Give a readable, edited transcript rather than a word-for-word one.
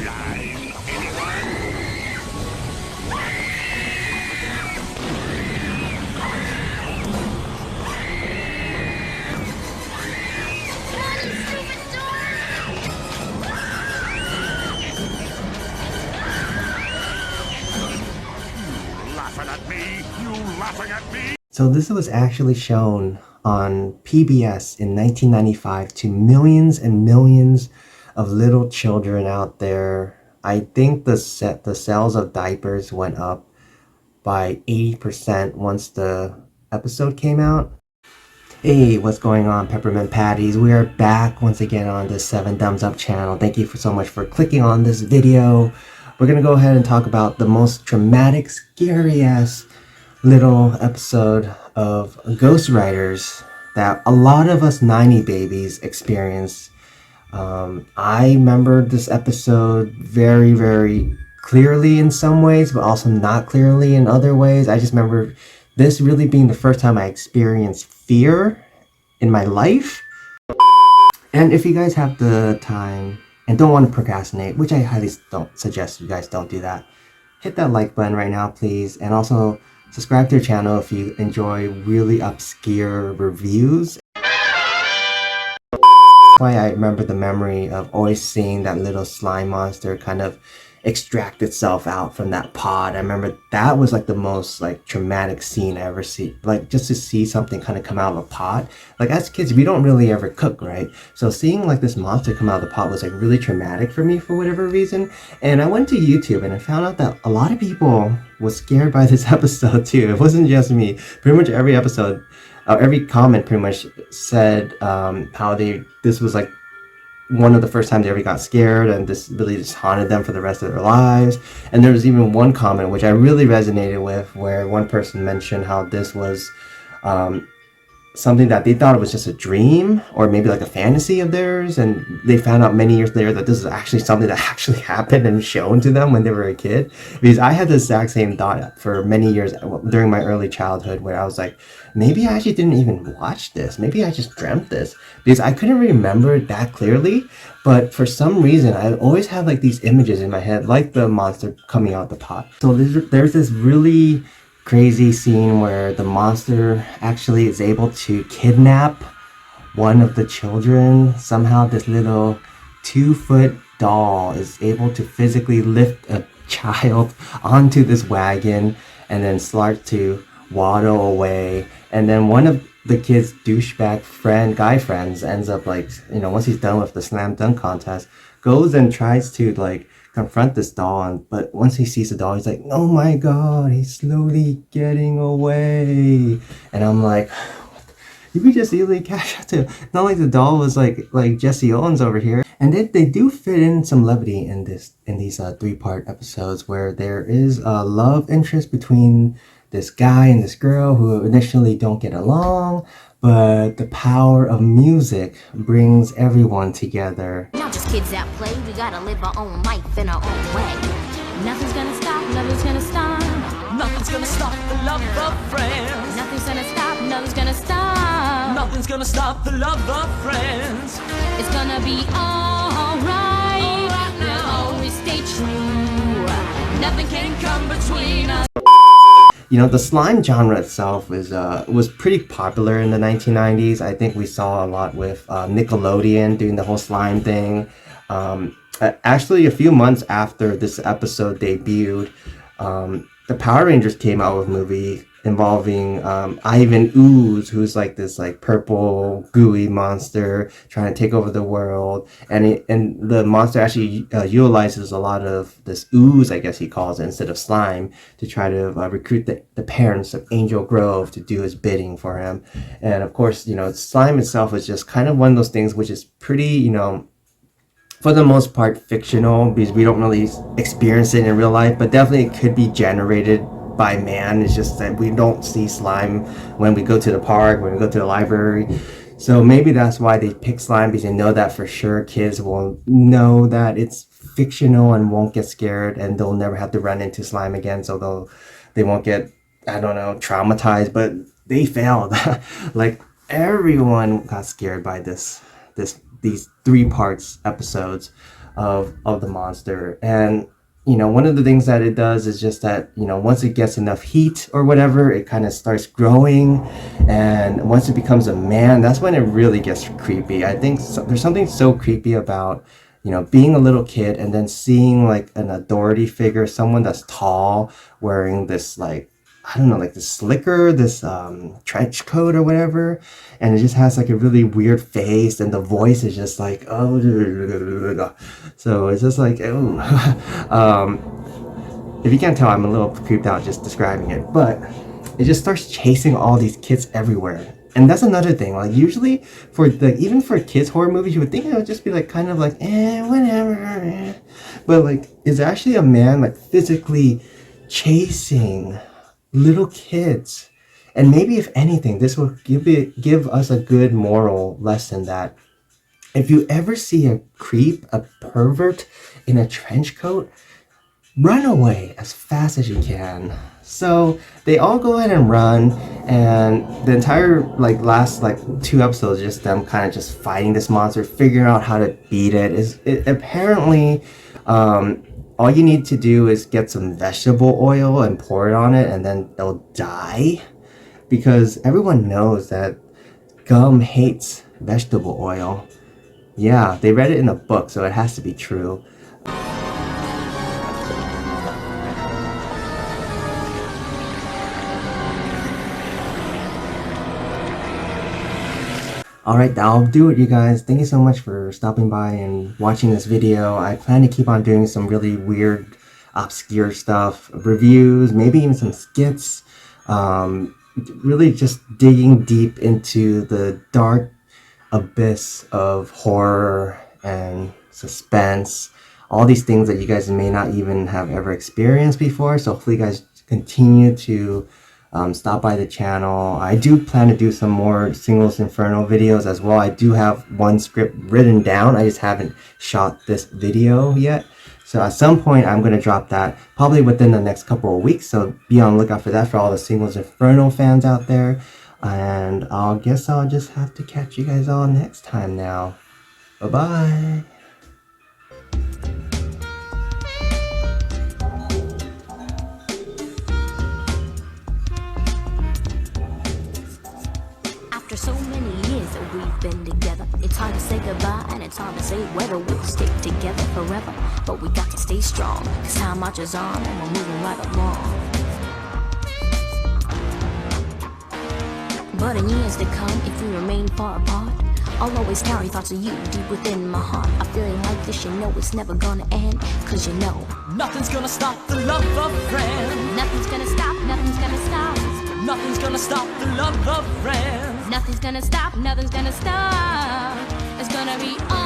Line, anyone? Laughing at me? You laughing at me? So this was actually shown on PBS in 1995 to millions and millions of little children out there. I think the sales of diapers went up by 80% once the episode came out. Hey, what's going on, Peppermint Patties? We are back once again on the 7 Thumbs Up channel. Thank you so much for clicking on this video. We're gonna go ahead and talk about the most traumatic, scary-ass little episode of Ghost Riders that a lot of us 90 babies experienced. I remember this episode very, very clearly in some ways, but also not clearly in other ways. I just remember this really being the first time I experienced fear in my life. And if you guys have the time and don't want to procrastinate, which I highly don't suggest you guys don't do that, hit that like button right now, please. And also subscribe to the channel if you enjoy really obscure reviews. Why I remember the memory of always seeing that little slime monster kind of extract itself out from that pod. I remember that was like the most like traumatic scene I ever see. Like just to see something kind of come out of a pot. Like as kids, we don't really ever cook, right? So seeing like this monster come out of the pot was like really traumatic for me for whatever reason. And I went to YouTube and I found out that a lot of people was scared by this episode too. It wasn't just me. Pretty much every episode, every comment pretty much said how this was like one of the first times they ever got scared, and this really just haunted them for the rest of their lives. And there was even one comment which I really resonated with, where one person mentioned how this was something that they thought it was just a dream or maybe like a fantasy of theirs, and they found out many years later that this is actually something that actually happened and shown to them when they were a kid. Because I had the exact same thought for many years during my early childhood, where I was like, maybe I actually didn't even watch this, maybe I just dreamt this, because I couldn't remember it that clearly. But for some reason I always had like these images in my head, like the monster coming out the pot. So there's this really crazy scene where the monster actually is able to kidnap one of the children. Somehow this little 2-foot doll is able to physically lift a child onto this wagon and then start to waddle away. And then one of the kid's douchebag guy friends ends up like, once he's done with the slam dunk contest, goes and tries to like confront this doll, but once he sees the doll, he's like, oh my god, he's slowly getting away. And I'm like, you could just easily catch up to. Not like the doll was like Jesse Owens over here. And they do fit in some levity in these 3-part episodes, where there is a love interest between this guy and this girl who initially don't get along, but the power of music brings everyone together. Not just kids that play, we gotta live our own life in our own way. Nothing's gonna stop, nothing's gonna stop. Nothing's gonna stop the love of friends. Nothing's gonna stop, nothing's gonna stop. Nothing's gonna stop the love of friends. It's gonna be alright. Alright now. We'll always stay true. Nothing can come between us. The slime genre itself was pretty popular in the 1990s. I think we saw a lot with Nickelodeon doing the whole slime thing. Actually, a few months after this episode debuted, the Power Rangers came out with a movie involving Ivan Ooze, who's like this like purple gooey monster trying to take over the world, and the monster actually utilizes a lot of this ooze, I guess he calls it, instead of slime, to try to recruit the parents of Angel Grove to do his bidding for him. And of course, slime itself is just kind of one of those things which is pretty, for the most part fictional, because we don't really experience it in real life, but definitely it could be generated by man. It's just that we don't see slime when we go to the park, when we go to the library. So maybe that's why they pick slime, because they know that for sure kids will know that it's fictional and won't get scared, and they'll never have to run into slime again, so they won't get, I don't know, traumatized. But they failed. Like everyone got scared by these 3 parts episodes. of the monster. And one of the things that it does is just that, once it gets enough heat or whatever, it kind of starts growing. And once it becomes a man, that's when it really gets creepy. I think there's something so creepy about, being a little kid and then seeing like an authority figure, someone that's tall, wearing this like, I don't know, like this slicker, this trench coat or whatever, and it just has like a really weird face, and the voice is just like, oh, so it's just like, oh. If you can't tell, I'm a little creeped out just describing it, but it just starts chasing all these kids everywhere. And that's another thing, like usually even for kids horror movies, you would think it would just be like kind of like, whatever, but like it's actually a man like physically chasing little kids. And maybe if anything, this will give us a good moral lesson that if you ever see a creep, a pervert in a trench coat, run away as fast as you can. So they all go ahead and run, and the entire last 2 episodes just them kind of just fighting this monster, figuring out how to beat it. Apparently all you need to do is get some vegetable oil and pour it on it, and then they'll die, because everyone knows that gum hates vegetable oil. Yeah, they read it in a book, so it has to be true. Alright, that'll do it, you guys. Thank you so much for stopping by and watching this video. I plan to keep on doing some really weird, obscure stuff, reviews, maybe even some skits. Really just digging deep into the dark abyss of horror and suspense. All these things that you guys may not even have ever experienced before. So hopefully you guys continue to stop by the channel. I do plan to do some more Singles Inferno videos as well. I do have one script written down. I just haven't shot this video yet. So at some point I'm going to drop that probably within the next couple of weeks. So be on the lookout for that for all the Singles Inferno fans out there. And I guess I'll just have to catch you guys all next time now. Bye-bye. After so many years that we've been together, it's hard to say goodbye and it's hard to say whether we'll stick together forever. But we got to stay strong, cause time marches on and we're moving right along. But in years to come, if we remain far apart, I'll always carry thoughts of you deep within my heart. I feel like this, you know it's never gonna end, cause you know nothing's gonna stop the love of friends. nothing's gonna stop, nothing's gonna stop. Nothing's gonna stop the love of friends. Nothing's gonna stop, nothing's gonna stop. It's gonna be all